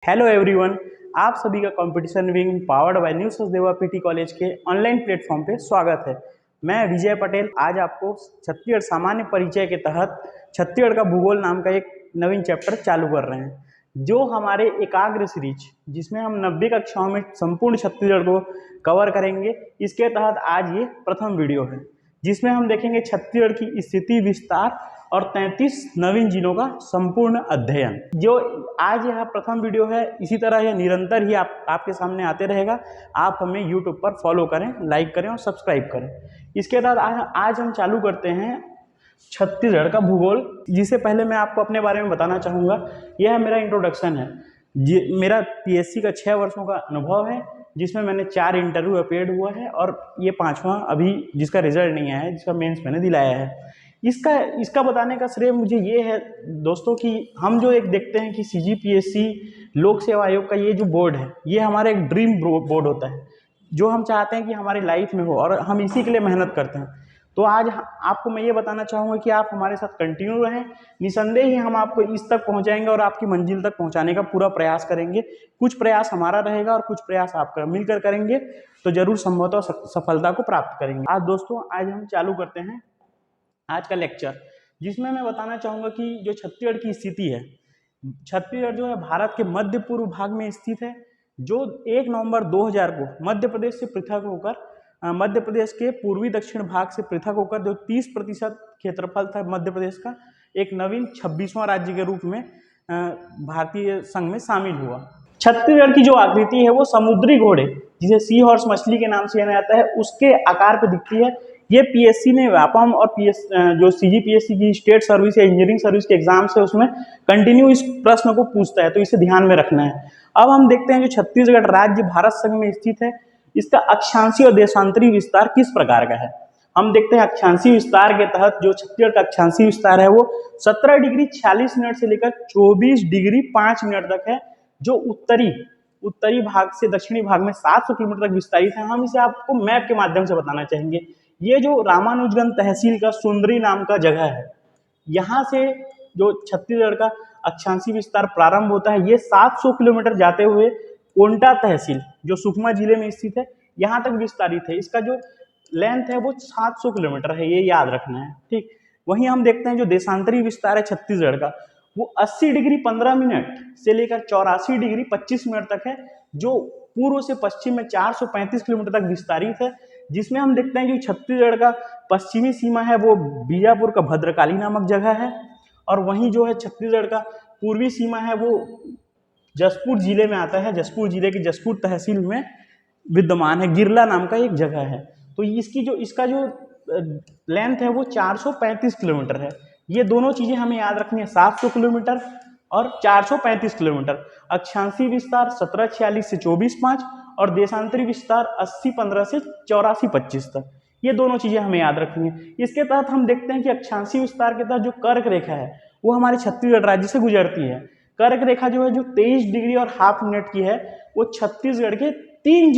Hello everyone. आप सभी का competition wing powered by new Sachdeva PT college के ऑनलाइन प्लेटफॉर्म पे स्वागत है। मैं विजय पटेल आज आपको छत्तीसगढ़ सामान्य परिचय के तहत छत्तीसगढ़ का भूगोल नाम का एक नवीन चैप्टर चालू कर रहे हैं, जो हमारे एकाग्र सीरीज जिसमें हम 90 कक्षाओं में संपूर्ण छत्तीसगढ़ को कवर करेंगे। इसके तहत आज ये प्रथम वीडियो है जिसमें हम देखेंगे छत्तीसगढ़ की स्थिति विस्तार और 33 नवीन जिलों का संपूर्ण अध्ययन। जो आज यह प्रथम वीडियो है, इसी तरह यह निरंतर ही आपके सामने आते रहेगा। आप हमें यूट्यूब पर फॉलो करें, लाइक करें और सब्सक्राइब करें। इसके बाद आज हम चालू करते हैं छत्तीसगढ़ का भूगोल, जिसे पहले मैं आपको अपने बारे में बताना चाहूँगा। यह मेरा इंट्रोडक्शन है। मेरा पीएससी का 6 वर्षों का अनुभव है, जिसमें मैंने 4 इंटरव्यू अपीयर्ड हुआ है और ये 5वां अभी जिसका रिजल्ट नहीं आया है, जिसका मेंस मैंने दिलाया है। इसका बताने का श्रेय मुझे ये है दोस्तों कि हम जो एक देखते हैं कि सीजीपीएससी लोक सेवा आयोग का ये जो बोर्ड है, ये हमारा एक ड्रीम बोर्ड होता है जो हम चाहते हैं कि हमारी लाइफ में हो, और हम इसी के लिए मेहनत करते हैं। तो आज आपको मैं ये बताना चाहूँगा कि आप हमारे साथ कंटिन्यू रहें। निसंदेह ही हम आपको इस तक पहुँचाएंगे और आपकी मंजिल तक पहुँचाने का पूरा प्रयास करेंगे। कुछ प्रयास हमारा रहेगा और कुछ प्रयास आपका मिलकर करेंगे, तो जरूर संभवतः सफलता को प्राप्त करेंगे। आज हम चालू करते हैं आज का लेक्चर, जिसमें मैं बताना चाहूँगा कि जो छत्तीसगढ़ की स्थिति है, छत्तीसगढ़ जो है भारत के मध्य पूर्व भाग में स्थित है, जो 1 नवंबर 2000 को मध्य प्रदेश से पृथक होकर मध्य प्रदेश के पूर्वी दक्षिण भाग से पृथक होकर जो 30% क्षेत्रफल था मध्य प्रदेश का, एक नवीन 26वां राज्य के रूप में भारतीय संघ में शामिल हुआ। छत्तीसगढ़ की जो आकृति है वो समुद्री घोड़े, जिसे सी हॉर्स मछली के नाम से जाना जाता है, उसके आकार पर दिखती है। ये पीएससी ने व्यापम और जो सीजीपीएससी की स्टेट सर्विस या इंजीनियरिंग सर्विस के एग्जाम से उसमें कंटिन्यू इस प्रश्न को पूछता है, तो इसे ध्यान में रखना है। अब हम देखते हैं जो छत्तीसगढ़ राज्य भारत संघ में स्थित है, इसका अक्षांशीय और देशांतरी विस्तार किस प्रकार का है। हम देखते हैं अक्षांशीय विस्तार के तहत जो छत्तीसगढ़ का अक्षांशीय विस्तार है वो 17 डिग्री 46 मिनट से लेकर 24 डिग्री 5 मिनट तक है, जो उत्तरी भाग से दक्षिणी भाग में 700 किलोमीटर तक विस्तारित है। हम इसे आपको मैप के माध्यम से बताना चाहेंगे। ये जो रामानुजगंज तहसील का सुंदरी नाम का जगह है, यहाँ से जो छत्तीसगढ़ का अक्षांशीय विस्तार प्रारंभ होता है, ये 700 किलोमीटर जाते हुए कोंटा तहसील जो सुकमा जिले में स्थित है, यहाँ तक विस्तारित है। इसका जो लेंथ है वो 700 किलोमीटर है, ये याद रखना है, ठीक। वहीं हम देखते हैं जो देशांतरी विस्तार है छत्तीसगढ़ का, वो 80 डिग्री 15 मिनट से लेकर 84 डिग्री 25 मिनट तक है, जो पूर्व से पश्चिम में 435 किलोमीटर तक विस्तारित है। जिसमें हम देखते हैं कि छत्तीसगढ़ का पश्चिमी सीमा है वो बीजापुर का भद्रकाली नामक जगह है, और वहीं जो है छत्तीसगढ़ का पूर्वी सीमा है वो जसपुर जिले में आता है। जसपुर जिले की जसपुर तहसील में विद्यमान है, गिरला नाम का एक जगह है। तो इसका जो लेंथ है वो 435 किलोमीटर है। ये दोनों चीजें हमें याद रखनी है, 700 किलोमीटर और 435 किलोमीटर। अक्षांशीय विस्तार 1746 से 24/5 और देशांतरी विस्तार 80-15 से 84-25 तक। ये दोनों चीजें हमें याद रखनी है। इसके तहत हम देखते हैं कि अक्षांशीय विस्तार के तहत जो कर्क रेखा है वो हमारे छत्तीसगढ़ राज्य से गुजरती है। कर्क रेखा जो है जो 23 डिग्री और हाफ मिनट की है, वो छत्तीसगढ़ के 3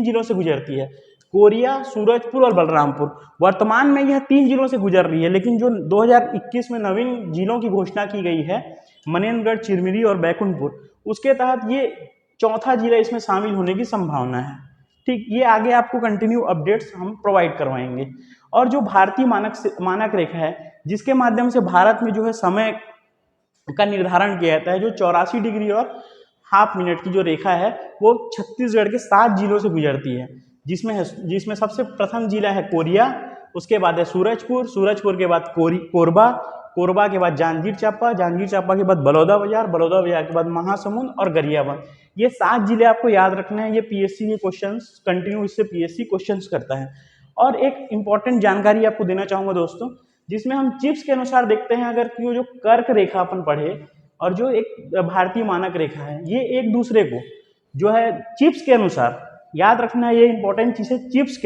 जिलों से गुजरती है, कोरिया, सूरजपुर और बलरामपुर। वर्तमान में यह 3 जिलों से गुजर रही है, लेकिन जो 2021 में नवीन जिलों की घोषणा की गई है, मनेन्द्रगढ़, चिरमिरी और बैकुंठपुर, उसके तहत ये 4था जिला इसमें शामिल होने की संभावना है, ठीक। ये आगे आपको कंटिन्यू अपडेट्स हम प्रोवाइड करवाएंगे। और जो भारतीय मानक रेखा है, जिसके माध्यम से भारत में जो है समय का निर्धारण किया जाता है, जो 84 डिग्री और हाफ मिनट की जो रेखा है वो छत्तीसगढ़ के 7 जिलों से गुजरती है, जिसमें सबसे प्रथम जिला है कोरिया, उसके बाद है सूरजपुर के बाद कोरबा के बाद जांजगीर चांपा के बाद बलौदा बाजार के बाद महासमुंद और गरियाबंद। ये 7 जिले आपको याद रखने हैं। ये पीएससी के क्वेश्चंस कंटिन्यू इससे पीएससी क्वेश्चंस करता है। और एक इंपॉर्टेंट जानकारी आपको देना चाहूंगा दोस्तों, जिसमें हम चिप्स के अनुसार देखते हैं, अगर कि जो कर्क रेखा अपन पढ़े और जो एक भारतीय मानक रेखा है, ये एक दूसरे को जो है चिप्स के अनुसार याद रखना है। ये इंपॉर्टेंट चीज है, चिप्स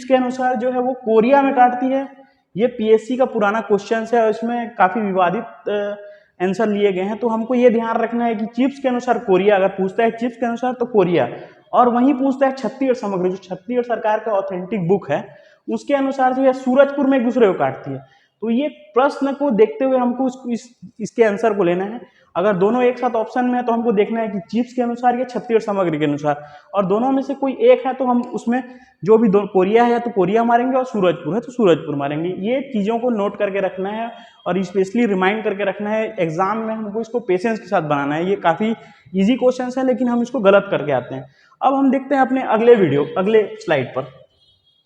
के अनुसार जो है वो कोरिया में काटती है। ये पीएससी का पुराना क्वेश्चन है और इसमें काफी विवादित आंसर लिए गए हैं, तो हमको ये ध्यान रखना है कि चिप्स के अनुसार कोरिया, अगर पूछता है चिप्स के अनुसार तो कोरिया, और वहीं पूछता है छत्तीसगढ़ समग्र, जो छत्तीसगढ़ सरकार का ऑथेंटिक बुक है उसके अनुसार जो है सूरजपुर में एक दूसरे को काटती है। तो ये प्रश्न को देखते हुए हमको इसके आंसर को लेना है। अगर दोनों एक साथ ऑप्शन में है तो हमको देखना है कि चिप्स के अनुसार या छत्तीसगढ़ सामग्री के अनुसार, और दोनों में से कोई एक है तो हम उसमें जो भी दो, कोरिया है तो कोरिया मारेंगे और सूरजपुर है तो सूरजपुर मारेंगे। ये चीज़ों को नोट करके रखना है और स्पेशली रिमाइंड करके रखना है। एग्जाम में हमको इसको पेशेंस के साथ बनाना है। ये काफ़ी ईजी क्वेश्चन है लेकिन हम इसको गलत करके आते हैं। अब हम देखते हैं अपने अगले स्लाइड पर।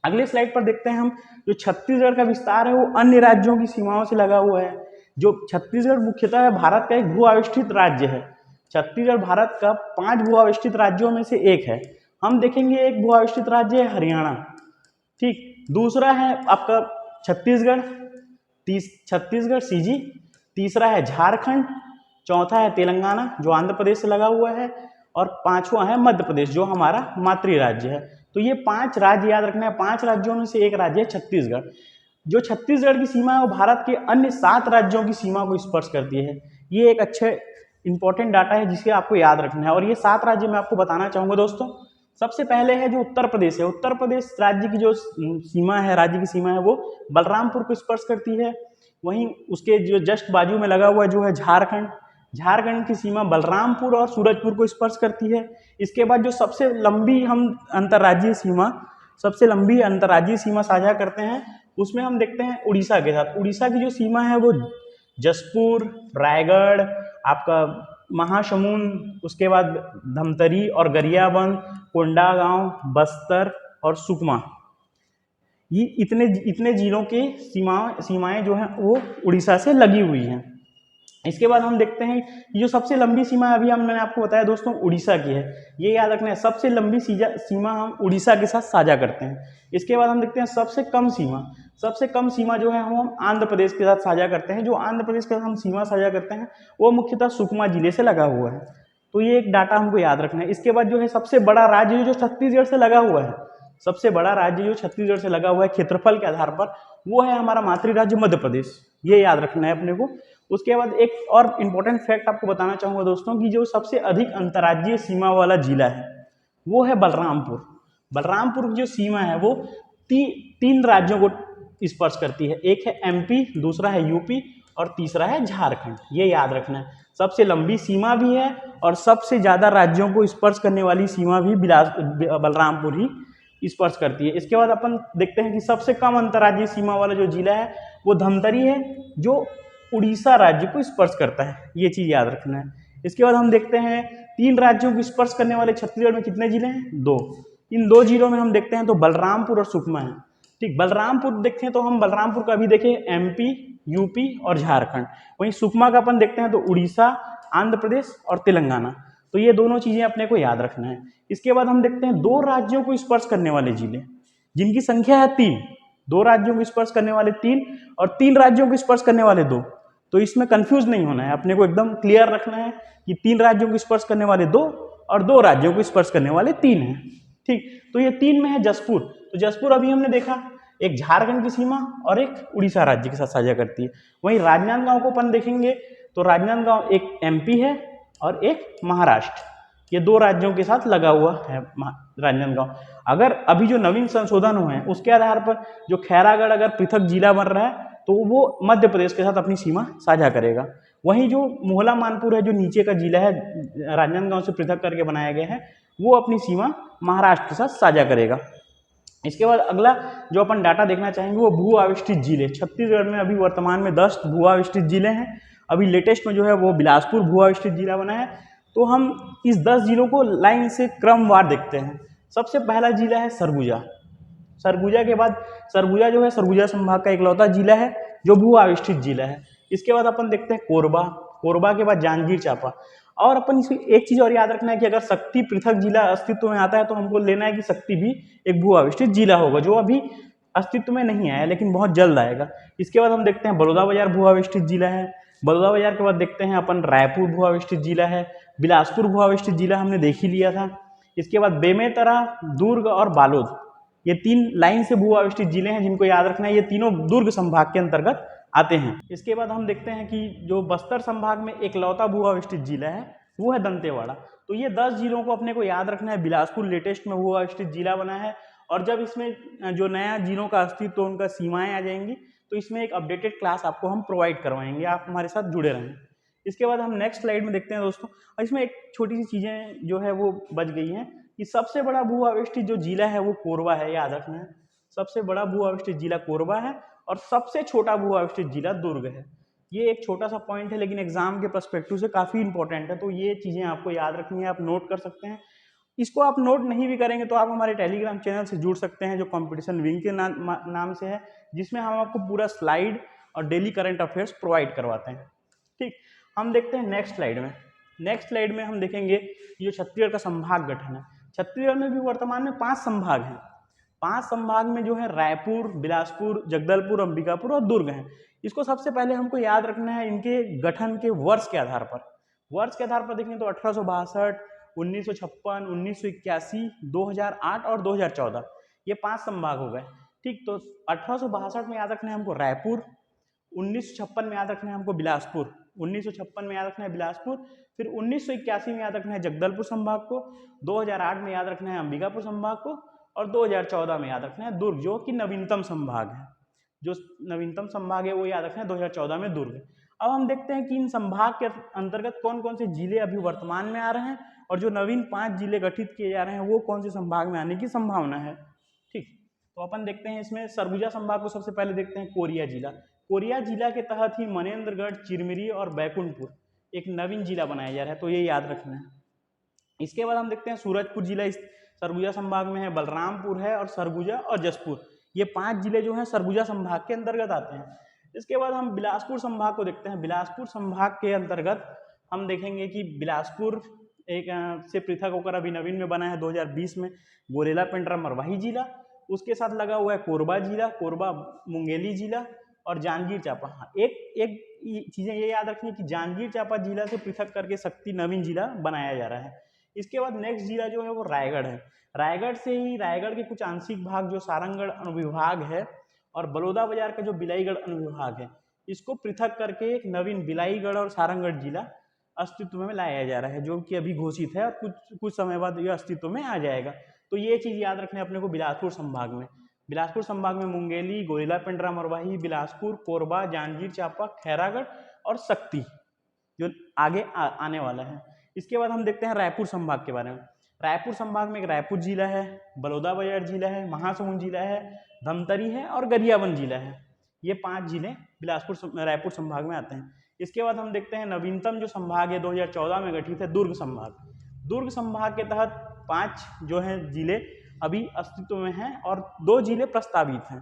अगले स्लाइड पर देखते हैं हम, जो छत्तीसगढ़ का विस्तार है वो अन्य राज्यों की सीमाओं से लगा हुआ है। जो छत्तीसगढ़ मुख्यतः भारत का एक भू आविष्ठित राज्य है। छत्तीसगढ़ भारत का 5 भू आविष्ठित राज्यों में से एक है। हम देखेंगे एक भू आविष्ठित राज्य है हरियाणा, ठीक, दूसरा है आपका छत्तीसगढ़ सीजी, तीसरा है झारखंड, चौथा है तेलंगाना जो आंध्र प्रदेश से लगा हुआ है, और पांचवा है मध्य प्रदेश जो हमारा मातृ राज्य है। तो ये 5 राज्य याद रखना है। 5 राज्यों में से एक राज्य है छत्तीसगढ़। जो छत्तीसगढ़ की सीमा है वो भारत के अन्य 7 राज्यों की सीमा को स्पर्श करती है। ये एक अच्छे इंपॉर्टेंट डाटा है जिसे आपको याद रखना है। और ये 7 राज्य मैं आपको बताना चाहूँगा दोस्तों। सबसे पहले है जो उत्तर प्रदेश है। उत्तर प्रदेश राज्य की जो सीमा है वो बलरामपुर को स्पर्श करती है। वहीं उसके जो जस्ट बाजू में लगा हुआ जो है झारखंड, झारखंड की सीमा बलरामपुर और सूरजपुर को स्पर्श करती है। इसके बाद जो सबसे लंबी अंतर्राज्यीय सीमा साझा करते हैं उसमें हम देखते हैं उड़ीसा के साथ। उड़ीसा की जो सीमा है वो जसपुर, रायगढ़, आपका महासमुंद, उसके बाद धमतरी और गरियाबंद, कोंडागांव, बस्तर और सुकमा, ये इतने जिलों की सीमाएं जो हैं वो उड़ीसा से लगी हुई हैं। इसके बाद हम देखते हैं जो सबसे लंबी सीमा अभी मैंने आपको बताया दोस्तों उड़ीसा की है। ये याद रखना है, सबसे लंबी सीमा हम उड़ीसा के साथ साझा करते हैं। इसके बाद हम देखते हैं सबसे कम सीमा जो है हम आंध्र प्रदेश के साथ साझा करते हैं। जो आंध्र प्रदेश के साथ हम सीमा साझा करते हैं वो मुख्यतः सुकमा जिले से लगा हुआ है। तो ये एक डाटा हमको याद रखना है। इसके बाद जो है सबसे बड़ा राज्य जो छत्तीसगढ़ से लगा हुआ है, सबसे बड़ा राज्य जो छत्तीसगढ़ से लगा हुआ है क्षेत्रफल के आधार पर, वो है हमारा मातृ राज्य मध्य प्रदेश। ये याद रखना है अपने को। उसके बाद एक और इम्पोर्टेंट फैक्ट आपको बताना चाहूँगा दोस्तों कि जो सबसे अधिक अंतर्राज्यीय सीमा वाला जिला है वो है बलरामपुर। बलरामपुर की जो सीमा है वो 3 राज्यों को स्पर्श करती है। एक है एमपी, दूसरा है यूपी और तीसरा है झारखंड। ये याद रखना है। सबसे लंबी सीमा भी है और सबसे ज़्यादा राज्यों को स्पर्श करने वाली सीमा भी बलरामपुर ही स्पर्श करती है। इसके बाद अपन देखते हैं कि सबसे कम अंतर्राज्यीय सीमा वाला जो जिला है वो धमतरी है जो उड़ीसा राज्य को स्पर्श करता है। ये चीज़ याद रखना है। इसके बाद हम देखते हैं 3 राज्यों को स्पर्श करने वाले छत्तीसगढ़ में कितने जिले हैं? 2। इन 2 जिलों में हम देखते हैं तो बलरामपुर और सुकमा है। ठीक, बलरामपुर देखते हैं तो हम बलरामपुर का अभी देखें एमपी, यूपी और झारखंड। वहीं सुकमा का अपन देखते हैं तो उड़ीसा, आंध्र प्रदेश और तेलंगाना। तो ये दोनों चीज़ें अपने को याद रखना है। इसके बाद हम देखते हैं 2 राज्यों को स्पर्श करने वाले जिले जिनकी संख्या है 3। 2 राज्यों को स्पर्श करने वाले 3 और 3 राज्यों को स्पर्श करने वाले 2। तो इसमें कंफ्यूज नहीं होना है, अपने को एकदम क्लियर रखना है कि 3 राज्यों को स्पर्श करने वाले 2 और 2 राज्यों को स्पर्श करने वाले 3 हैं। ठीक, तो ये 3 में है जसपुर। तो जसपुर अभी हमने देखा एक झारखंड की सीमा और एक उड़ीसा राज्य के साथ साझा करती है। वहीं राजनांदगांव को अपन देखेंगे तो राजनांदगांव एक एमपी है और एक महाराष्ट्र। ये 2 राज्यों के साथ लगा हुआ है राजनांदगांव। अगर अभी जो नवीन संशोधन हुए हैं उसके आधार पर जो खैरागढ़ अगर पृथक जिला बन रहा है तो वो मध्य प्रदेश के साथ अपनी सीमा साझा करेगा। वहीं जो मोहला मानपुर है जो नीचे का जिला है राजनांदगांव से पृथक करके बनाया गया है, वो अपनी सीमा महाराष्ट्र के साथ साझा करेगा। इसके बाद अगला जो अपन डाटा देखना चाहेंगे वो भू आविष्ठित जिले। छत्तीसगढ़ में अभी वर्तमान में 10 भू आविष्ठित जिले हैं। अभी लेटेस्ट में जो है वो बिलासपुर भू आविष्ठित जिला बना है। तो हम इस 10 जिलों को लाइन से क्रमवार देखते हैं। सबसे पहला जिला है सरगुजा। सरगुजा के बाद सरगुजा जो है सरगुजा संभाग का इकलौता जिला है जो भू आविष्ठित जिला है। इसके बाद अपन देखते हैं कोरबा, कोरबा के बाद जांजगीर चांपा। और अपन इसमें एक चीज़ और याद रखना है कि अगर शक्ति पृथक जिला अस्तित्व में आता है तो हमको लेना है कि शक्ति भी एक भू आविष्ठित जिला होगा जो अभी अस्तित्व में नहीं आया लेकिन बहुत जल्द आएगा। इसके बाद हम देखते हैं बलौदाबाजार भू आविष्ठित जिला है। बलौदाबाजार के बाद देखते हैं अपन रायपुर भू आविष्ठित जिला है। बिलासपुर भू आविष्ठित जिला हमने देख ही लिया था। इसके बाद बेमेतरा, दुर्ग और बालोद, ये 3 लाइन से भू आविष्ठित जिले हैं जिनको याद रखना है। ये तीनों दुर्ग संभाग के अंतर्गत आते हैं। इसके बाद हम देखते हैं कि जो बस्तर संभाग में एकलौता भू आविष्ठित जिला है वो है दंतेवाड़ा। तो ये 10 जिलों को अपने को याद रखना है। बिलासपुर लेटेस्ट में भू आविष्ठित जिला बना है और जब इसमें जो नया जिलों का अस्तित्व तो उनका सीमाएं आ जाएंगी तो इसमें एक अपडेटेड क्लास आपको हम प्रोवाइड करवाएंगे। आप हमारे साथ जुड़े रहें। इसके बाद हम नेक्स्ट स्लाइड में देखते हैं दोस्तों, और इसमें एक छोटी सी चीज़ें जो है वो बच गई हैं कि सबसे बड़ा भू आविष्टित जो जिला है वो कोरबा है, याद रखना है। सबसे बड़ा भू आविष्टित जिला कोरबा है और सबसे छोटा भू आविष्टित जिला दुर्ग है। ये एक छोटा सा पॉइंट है लेकिन एग्जाम के पर्सपेक्टिव से काफ़ी इंपॉर्टेंट है, तो ये चीज़ें आपको याद रखनी है, आप नोट कर सकते हैं। इसको आप नोट नहीं भी करेंगे तो आप हमारे टेलीग्राम चैनल से जुड़ सकते हैं जो कंपटीशन विंग के नाम से है, जिसमें हम आपको पूरा स्लाइड और डेली करंट अफेयर्स प्रोवाइड करवाते हैं। ठीक, हम देखते हैं नेक्स्ट स्लाइड में। नेक्स्ट स्लाइड में हम देखेंगे ये छत्तीसगढ़ का संभाग गठन है। छत्तीसगढ़ में भी वर्तमान में 5 संभाग हैं। 5 संभाग में जो है रायपुर, बिलासपुर, जगदलपुर, अंबिकापुर और दुर्ग हैं। इसको सबसे पहले हमको याद रखना है इनके गठन के वर्ष के आधार पर। वर्ष के आधार पर देखेंगे तो 1862, 1956, 1981, 2008 और 2014, ये 5 संभाग हो गए। ठीक, तो 1862 में याद रखना है हमको रायपुर, 1956 में याद रखना है हमको बिलासपुर, 1956 में याद रखना है बिलासपुर, फिर 1981 में याद रखना है जगदलपुर संभाग को, 2008 में याद रखना है अंबिकापुर संभाग को और 2014 में याद रखना है दुर्ग, जो कि नवीनतम संभाग है। जो नवीनतम संभाग है वो याद रखना है 2014 में दुर्ग। अब हम देखते हैं कि इन संभाग के अंतर्गत कौन कौन से जिले अभी वर्तमान में आ रहे हैं और जो नवीन 5 जिले गठित किए जा रहे हैं वो कौन से संभाग में आने की संभावना है। ठीक, तो अपन देखते हैं इसमें सरगुजा संभाग को सबसे पहले देखते हैं कोरिया जिला। कोरिया जिला के तहत ही मनेन्द्रगढ़, चिरमिरी और बैकुंठपुर एक नवीन जिला बनाया जा रहा है, तो ये याद रखना है। इसके बाद हम देखते हैं सूरजपुर जिला इस सरगुजा संभाग में है, बलरामपुर है और सरगुजा और जसपुर, ये 5 जिले जो हैं सरगुजा संभाग के अंतर्गत आते हैं। इसके बाद हम बिलासपुर संभाग को देखते हैं। बिलासपुर संभाग के अंतर्गत हम देखेंगे कि बिलासपुर एक से पृथक होकर अभी नवीन में बना है 2020 में गोरेला पेंड्रा मरवाही जिला, उसके साथ लगा हुआ है कोरबा जिला, कोरबा मुंगेली जिला और जांजगीर चांपा। हाँ, एक चीज़ें ये याद रखनी कि जांजगीर चांपा जिला से पृथक करके शक्ति नवीन जिला बनाया जा रहा है। इसके बाद नेक्स्ट जिला जो है वो रायगढ़ है। रायगढ़ से ही रायगढ़ के कुछ आंशिक भाग जो सारंगगढ़ अनुविभाग है और बलौदा बाजार का जो बिलाईगढ़ अनुविभाग है, इसको पृथक करके एक नवीन बिलाईगढ़ और सारंगगढ़ जिला अस्तित्व में लाया जा रहा है, जो कि अभी घोषित है और कुछ समय बाद ये अस्तित्व में आ जाएगा। तो ये चीज़ याद रखना है अपने को बिलासपुर संभाग में। बिलासपुर संभाग में मुंगेली, गोरेला पेंड्रा मरवाही, बिलासपुर, कोरबा, जांजगीर चांपा, खैरागढ़ और शक्ति जो आगे आने वाला है। इसके बाद हम देखते हैं रायपुर संभाग के बारे में। रायपुर संभाग में एक रायपुर जिला है, बलौदा बाजार जिला है, महासमुंद जिला है, धमतरी है और गरियाबंद जिला है। ये 5 जिले रायपुर संभाग में आते हैं। इसके बाद हम देखते हैं नवीनतम जो संभाग है 2014 में गठित है, दुर्ग संभाग। दुर्ग संभाग के तहत 5 जो हैं जिले अभी अस्तित्व में हैं और 2 जिले प्रस्तावित हैं।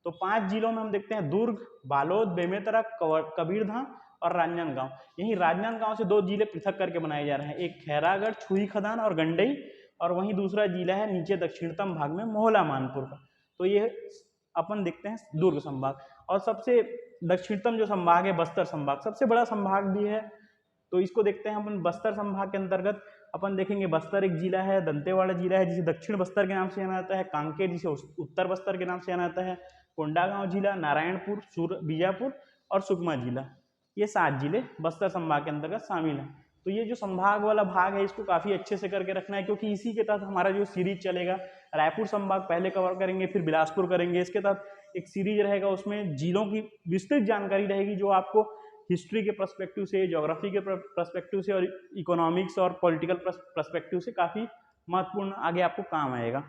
तो 5 जिलों में हम देखते हैं दुर्ग, बालोद, बेमेतरा, कबीरधाम और राजनांदगांव। यही राजनांदगांव से 2 जिले पृथक करके बनाए जा रहे हैं, एक खैरागढ़, छुई खदान और गंडई, और वहीं दूसरा जिला है नीचे दक्षिणतम भाग में मोहला मानपुर का। तो ये अपन देखते हैं दुर्ग संभाग। और सबसे दक्षिणतम जो संभाग है बस्तर संभाग, सबसे बड़ा संभाग भी है, तो इसको देखते हैं अपन। बस्तर संभाग के अंतर्गत अपन देखेंगे बस्तर एक जिला है, दंतेवाड़ा जिला है जिसे दक्षिण बस्तर के नाम से जाना जाता है, कांकेर जिसे उत्तर बस्तर के नाम से जाना जाता है, कोंडागांव जिला, नारायणपुर, बीजापुर और सुकमा जिला, ये 7 जिले बस्तर संभाग के अंतर्गत शामिल हैं। तो ये जो संभाग वाला भाग है इसको काफ़ी अच्छे से करके रखना है, क्योंकि इसी के तहत हमारा जो सीरीज चलेगा, रायपुर संभाग पहले कवर करेंगे, फिर बिलासपुर करेंगे, इसके तहत एक सीरीज रहेगा, उसमें जिलों की विस्तृत जानकारी रहेगी जो आपको हिस्ट्री के पर्सपेक्टिव से, ज्योग्राफी के पर्सपेक्टिव से और इकोनॉमिक्स और पॉलिटिकल पर्सपेक्टिव से काफ़ी महत्वपूर्ण आगे आपको काम आएगा।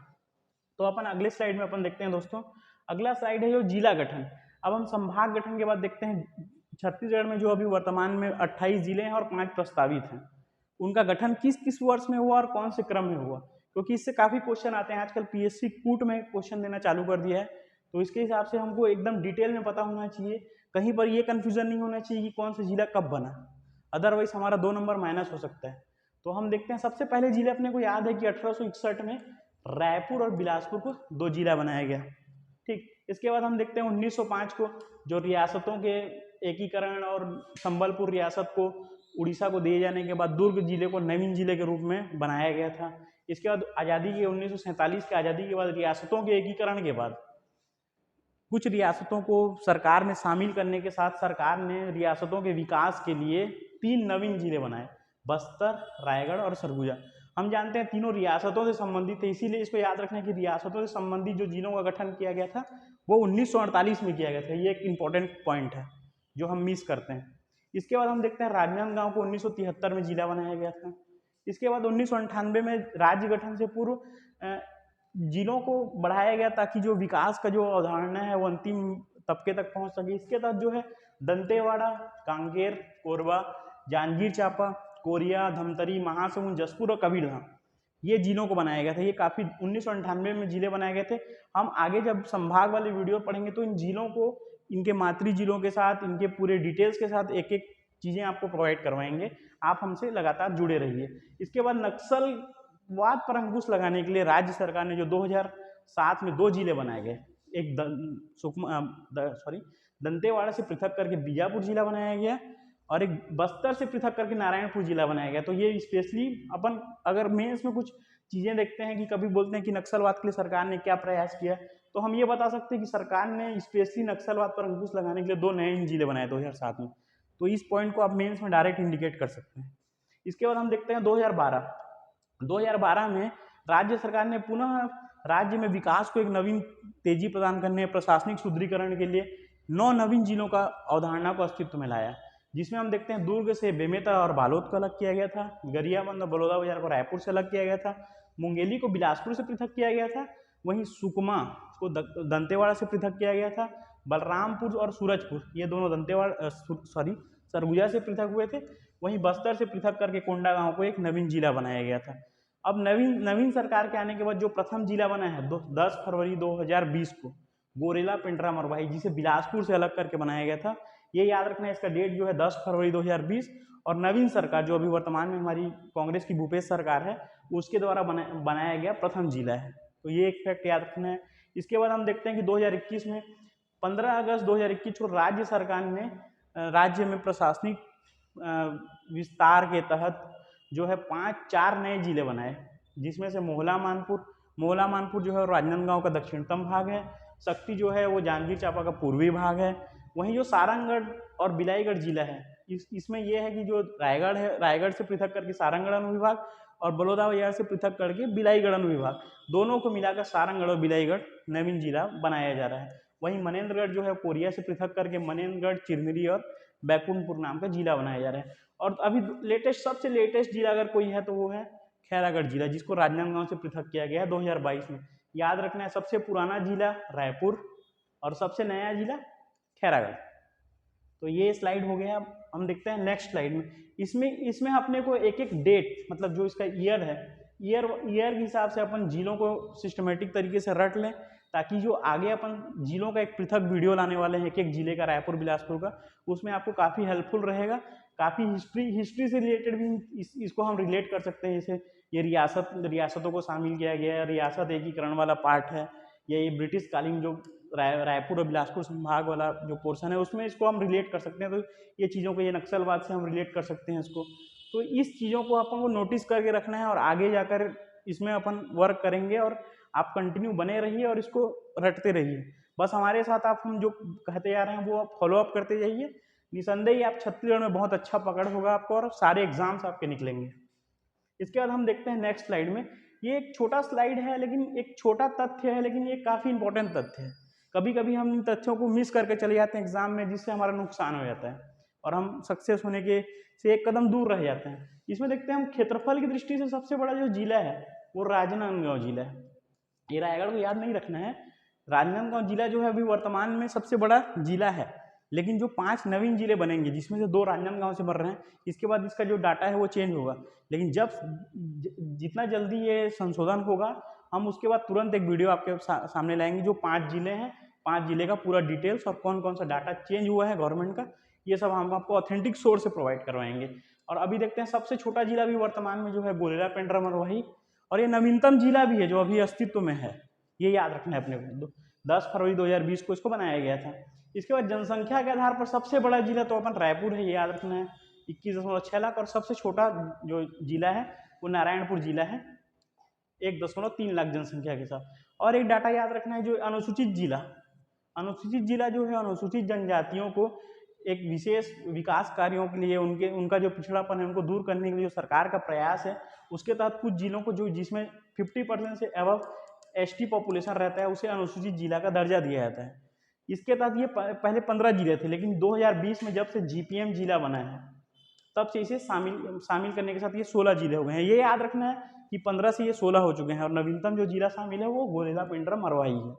तो अपन अगले स्लाइड में अपन देखते हैं दोस्तों। अगला स्लाइड है जो जिला गठन। अब हम संभाग गठन के बाद देखते हैं छत्तीसगढ़ में जो अभी वर्तमान में 28 जिले हैं और 5 प्रस्तावित हैं, उनका गठन किस किस वर्ष में हुआ और कौन से क्रम में हुआ, क्योंकि इससे काफ़ी क्वेश्चन आते हैं। आजकल पीएससी कूट में क्वेश्चन देना चालू कर दिया है, तो इसके हिसाब से हमको एकदम डिटेल में पता होना चाहिए, कहीं पर ये कन्फ्यूजन नहीं होना चाहिए कि कौन सा जिला कब बना, अदरवाइज हमारा 2 नंबर माइनस हो सकता है। तो हम देखते हैं सबसे पहले जिले अपने को याद है कि 1861 में रायपुर और बिलासपुर को 2 जिला बनाया गया। ठीक, इसके बाद हम देखते हैं 1905 को जो रियासतों के एकीकरण और संबलपुर रियासत को उड़ीसा को दिए जाने के बाद दुर्ग जिले को नवीन जिले के रूप में बनाया गया था। इसके बाद आज़ादी के 1947 के आज़ादी के बाद रियासतों के एकीकरण के बाद कुछ रियासतों को सरकार में शामिल करने के साथ सरकार ने रियासतों के विकास के लिए 3 नवीन जिले बनाए, बस्तर, रायगढ़ और सरगुजा। हम जानते हैं तीनों रियासतों से संबंधित है, इसीलिए इसको याद रखना है कि रियासतों से संबंधित जो जिलों का गठन किया गया था वो 1948 में किया गया था। ये एक इम्पॉर्टेंट पॉइंट है जो हम मिस करते हैं। इसके बाद हम देखते हैं राजनांदगांव को 1973 में जिला बनाया गया था। इसके बाद 1998 में राज्य गठन से पूर्व जिलों को बढ़ाया गया ताकि जो विकास का जो अवधारणा है वो अंतिम तबके तक पहुंच सके। इसके तहत जो है दंतेवाड़ा, कांकेर, कोरबा, जांजगीर चांपा, कोरिया, धमतरी, महासमुंद, जसपुर और कबीरधाम ये जिलों को बनाया गया था। ये काफ़ी 1998 में जिले बनाए गए थे। हम आगे जब संभाग वाले वीडियो पढ़ेंगे तो इन जिलों को इनके मातृ जिलों के साथ इनके पूरे डिटेल्स के साथ एक एक चीज़ें आपको प्रोवाइड करवाएंगे। आप हमसे लगातार जुड़े रहिए। इसके बाद नक्सलवाद पर अंकुश लगाने के लिए राज्य सरकार ने जो 2007 में 2 जिले बनाए गए, एक दंतेवाड़ा से पृथक करके बीजापुर जिला बनाया गया और एक बस्तर से पृथक करके नारायणपुर जिला बनाया गया। तो ये स्पेशली अपन अगर मेंस में कुछ चीज़ें देखते हैं कि कभी बोलते हैं कि नक्सलवाद के लिए सरकार ने क्या प्रयास किया, तो हम ये बता सकते हैं कि सरकार ने स्पेशली नक्सलवाद पर अंकुश लगाने के लिए 2 नए जिले बनाए 2007 में। तो इस पॉइंट को आप मेंस में डायरेक्ट इंडिकेट कर सकते हैं। इसके बाद हम देखते हैं 2012 में राज्य सरकार ने पुनः राज्य में विकास को एक नवीन तेजी प्रदान करने, प्रशासनिक सुदृढ़ीकरण के लिए 9 नवीन जिलों का अवधारणा को अस्तित्व में लाया, जिसमें हम देखते हैं दुर्ग से बेमेतरा और बालोद को अलग किया गया था, गरियाबंद और बलौदाबाजार को रायपुर से अलग किया गया था, मुंगेली को बिलासपुर से पृथक किया गया था, वहीं सुकमा को दंतेवाड़ा से पृथक किया गया था, बलरामपुर और सूरजपुर ये दोनों सरगुजा से पृथक हुए थे, वहीं बस्तर से पृथक करके कोंडागांव को एक नवीन जिला बनाया गया था। अब नवीन सरकार के आने के बाद जो प्रथम जिला बना है 10 फरवरी 2020 को गोरेला, पेंड्रा, मरवाही, जिसे बिलासपुर से अलग करके बनाया गया था। ये याद रखना है, इसका डेट जो है 10 फरवरी 2020 और नवीन सरकार जो अभी वर्तमान में हमारी कांग्रेस की भूपेश सरकार है उसके द्वारा बनाया गया प्रथम जिला है। तो ये एक फैक्ट याद रखना है। इसके बाद हम देखते हैं कि 2021 में 15 अगस्त 2021 को राज्य सरकार ने राज्य में प्रशासनिक विस्तार के तहत जो है 4 नए जिले बनाए, जिसमें से मोहला मानपुर जो है राजनांदगांव का दक्षिणतम भाग है, शक्ति जो है वो जांजगीर चांपा का पूर्वी भाग है, वहीं जो सारंगगढ़ और बिलाईगढ़ जिला है इसमें यह है कि जो रायगढ़ है, रायगढ़ से पृथक करके सारंगगढ़ अनुविभाग और बलौदाबाजार से पृथक करके बिलाईगढ़ अनुविभाग, दोनों को मिलाकर सारंगगढ़ और बिलाईगढ़ नवीन जिला बनाया जा रहा है। वहीं मनेन्द्रगढ़ जो है कोरिया से पृथक करके मनेन्द्रगढ़, चिरमिरी और बैकुंठपुर नाम का जिला बनाया जा रहा है। और अभी सबसे लेटेस्ट जिला अगर कोई है तो वो है खैरागढ़ जिला, जिसको राजनांदगांव से पृथक किया गया है 2022 में। याद रखना है, सबसे पुराना जिला रायपुर और सबसे नया जिला खैरागढ़। तो ये स्लाइड हो गया। अब हम देखते हैं नेक्स्ट स्लाइड में। इसमें अपने को एक एक डेट, मतलब जो इसका ईयर है, ईयर के हिसाब से अपन जिलों को सिस्टमेटिक तरीके से रट लें, ताकि जो आगे अपन जिलों का एक पृथक वीडियो लाने वाले हैं एक एक जिले का, रायपुर बिलासपुर का, उसमें आपको काफ़ी हेल्पफुल रहेगा। काफ़ी हिस्ट्री से रिलेटेड भी इसको हम रिलेट कर सकते हैं। जैसे ये रियासतों को शामिल किया गया है, रियासत एकीकरण वाला पार्ट है, या ये ब्रिटिश कालीन जो रायपुर और बिलासपुर संभाग वाला जो पोर्शन है उसमें इसको हम रिलेट कर सकते हैं। तो ये चीज़ों को, ये नक्सलवाद से हम रिलेट कर सकते हैं इसको। तो इस चीज़ों को अपन को नोटिस करके रखना है और आगे जाकर इसमें अपन वर्क करेंगे, और आप कंटिन्यू बने रहिए और इसको रटते रहिए। बस हमारे साथ आप हम जो कहते जा रहे हैं वो आप फॉलो अप करते जाइए। निसंदेही आप छत्तीसगढ़ में बहुत अच्छा पकड़ होगा आपको और सारे एग्जाम्स आपके निकलेंगे। इसके बाद हम देखते हैं नेक्स्ट स्लाइड में। ये एक छोटा स्लाइड है, लेकिन एक छोटा तथ्य है, लेकिन ये काफ़ी इंपॉर्टेंट तथ्य है। कभी कभी हम इन तथ्यों को मिस करके चले जाते हैं एग्जाम में, जिससे हमारा नुकसान हो जाता है और हम सक्सेस होने के से एक कदम दूर रह जाते हैं। इसमें देखते हैं हम क्षेत्रफल की दृष्टि से सबसे बड़ा जो जिला है वो राजनांदगांव जिला है। ये रायगढ़ को याद नहीं रखना है। राजनांदगांव जिला जो है अभी वर्तमान में सबसे बड़ा जिला है, लेकिन जो 5 नवीन जिले बनेंगे जिसमें से 2 राजनांदगांव से बन रहे हैं, इसके बाद इसका जो डाटा है वो चेंज होगा। लेकिन जब जितना जल्दी ये संशोधन होगा, हम उसके बाद तुरंत एक वीडियो आपके सामने लाएंगे जो 5 जिले हैं, 5 जिले का पूरा डिटेल्स और कौन कौन सा डाटा चेंज हुआ है गवर्नमेंट का, ये सब हम आपको ऑथेंटिक सोर्स से प्रोवाइड करवाएंगे। और अभी देखते हैं सबसे छोटा जिला भी वर्तमान में जो है गोरेला, पेंड्रा, मरवाही, और ये नवीनतम जिला भी है जो अभी अस्तित्व में है। ये याद रखना है अपने को। 10 फरवरी 2020 को इसको बनाया गया था। इसके बाद जनसंख्या के आधार पर सबसे बड़ा जिला तो अपन रायपुर है, ये याद रखना है, 21.6 लाख, और सबसे छोटा जो जिला है वो नारायणपुर जिला है, 1.3 लाख जनसंख्या के साथ। और एक डाटा याद रखना है, जो अनुसूचित जिला जो है अनुसूचित जनजातियों को एक विशेष विकास कार्यों के लिए उनका जो पिछड़ापन है उनको दूर करने के लिए जो सरकार का प्रयास है, उसके तहत कुछ जिलों को जो जिसमें 50% से अबव एसटी पॉपुलेशन रहता है उसे अनुसूचित जिला का दर्जा दिया जाता है। इसके तहत ये पहले 15 जिले थे, लेकिन 2020 में जब से जीपीएम जिला बना है तब से इसे शामिल करने के साथ ये 16 जिले हो गए हैं। ये याद रखना है कि 15 से ये 16 हो चुके हैं, और नवीनतम जो जिला शामिल है वो गोरेला पिंडरा मरवाई है,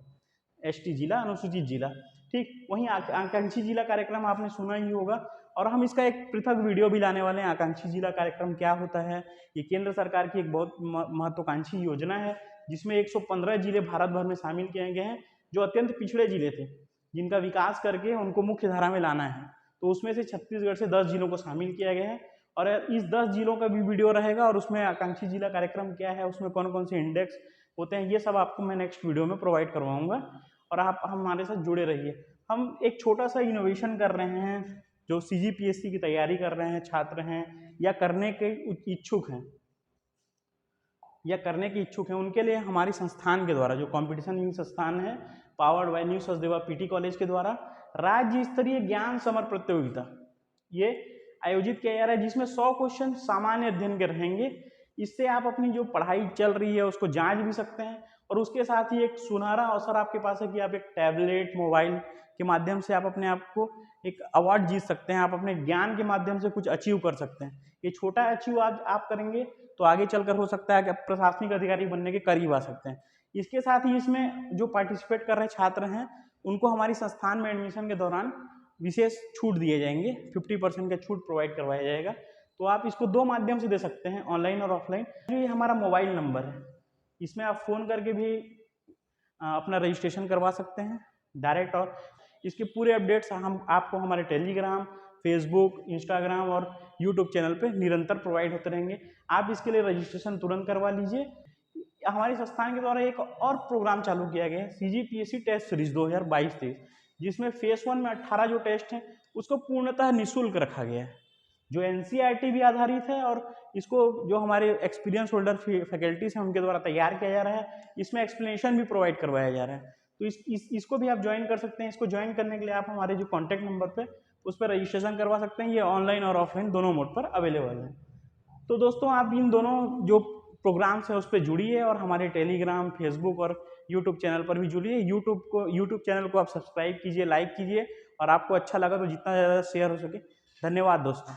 एसटी जिला, अनुसूचित जिला। ठीक, वहीं आकांक्षी जिला कार्यक्रम आपने सुना ही होगा, और हम इसका एक पृथक वीडियो भी लाने वाले हैं। आकांक्षी जिला कार्यक्रम क्या होता है? ये केंद्र सरकार की एक बहुत महत्वाकांक्षी योजना है, जिसमें 115 जिले भारत भर में शामिल किए गए हैं, जो अत्यंत पिछड़े जिले थे, जिनका विकास करके उनको मुख्य धारा में लाना है। तो उसमें से छत्तीसगढ़ से 10 जिलों को शामिल किया गया है, और इस 10 जिलों का भी वीडियो रहेगा, और उसमें आकांक्षी जिला कार्यक्रम क्या है, उसमें कौन कौन से इंडेक्स होते हैं, ये सब आपको मैं नेक्स्ट वीडियो में प्रोवाइड करवाऊंगा, और आप हमारे साथ जुड़े रहिए। हम एक छोटा सा इनोवेशन कर रहे हैं, जो सीजीपीएससी की तैयारी कर रहे हैं छात्र हैं, या करने के इच्छुक हैं, उनके लिए हमारी संस्थान के द्वारा, जो कंपटीशन विंग संस्थान है, powered by new Sachdeva PT college के द्वारा राज्य स्तरीय ज्ञान समर प्रतियोगिता ये आयोजित किया जा रहा है, जिसमें 100 क्वेश्चन सामान्य अध्ययन के रहेंगे। इससे आप अपनी जो पढ़ाई चल रही है उसको जांच भी सकते हैं, और उसके साथ ही एक सुनहरा अवसर आपके पास है कि आप एक टैबलेट, मोबाइल के माध्यम से आप अपने आप को एक अवार्ड जीत सकते हैं, आप अपने ज्ञान के माध्यम से कुछ अचीव कर सकते हैं। ये छोटा अचीव आज आप करेंगे तो आगे चलकर हो सकता है कि आप प्रशासनिक अधिकारी बनने के करीब आ सकते हैं। इसके साथ ही इसमें जो पार्टिसिपेट कर रहे छात्र हैं, उनको हमारी संस्थान में एडमिशन के दौरान विशेष छूट दिए जाएंगे, 50% का छूट प्रोवाइड करवाया जाएगा। तो आप इसको 2 माध्यम से दे सकते हैं, ऑनलाइन और ऑफलाइन। जो ये हमारा मोबाइल नंबर है, इसमें आप फ़ोन करके भी अपना रजिस्ट्रेशन करवा सकते हैं डायरेक्ट, और इसके पूरे अपडेट्स हम आपको हमारे टेलीग्राम, फेसबुक, इंस्टाग्राम और यूट्यूब चैनल पे निरंतर प्रोवाइड होते रहेंगे। आप इसके लिए रजिस्ट्रेशन तुरंत करवा लीजिए। हमारी संस्थान के द्वारा एक और प्रोग्राम चालू किया गया है, सीजीपीएससी टेस्ट सीरीज 2022-23, जिसमें फेस 1 में 18 जो टेस्ट हैं उसको पूर्णतः निःशुल्क रखा गया है, जो एनसीईआरटी भी आधारित है, और इसको जो हमारे एक्सपीरियंस होल्डर फैकल्टीज हैं उनके द्वारा तैयार किया जा रहा है। इसमें एक्सप्लेनेशन भी प्रोवाइड करवाया जा रहा है। तो इसको भी आप ज्वाइन कर सकते हैं। इसको ज्वाइन करने के लिए आप हमारे जो कॉन्टैक्ट नंबर पे उस पर रजिस्ट्रेशन करवा सकते हैं। ये ऑनलाइन और ऑफलाइन दोनों मोड पर अवेलेबल है। तो दोस्तों, आप इन दोनों जो प्रोग्राम्स हैं उस पर जुड़िए, और हमारे टेलीग्राम, फेसबुक और यूट्यूब चैनल पर भी जुड़िए। यूट्यूब चैनल को आप सब्सक्राइब कीजिए, लाइक कीजिए, और आपको अच्छा लगा तो जितना ज़्यादा शेयर हो सके। धन्यवाद दोस्तों।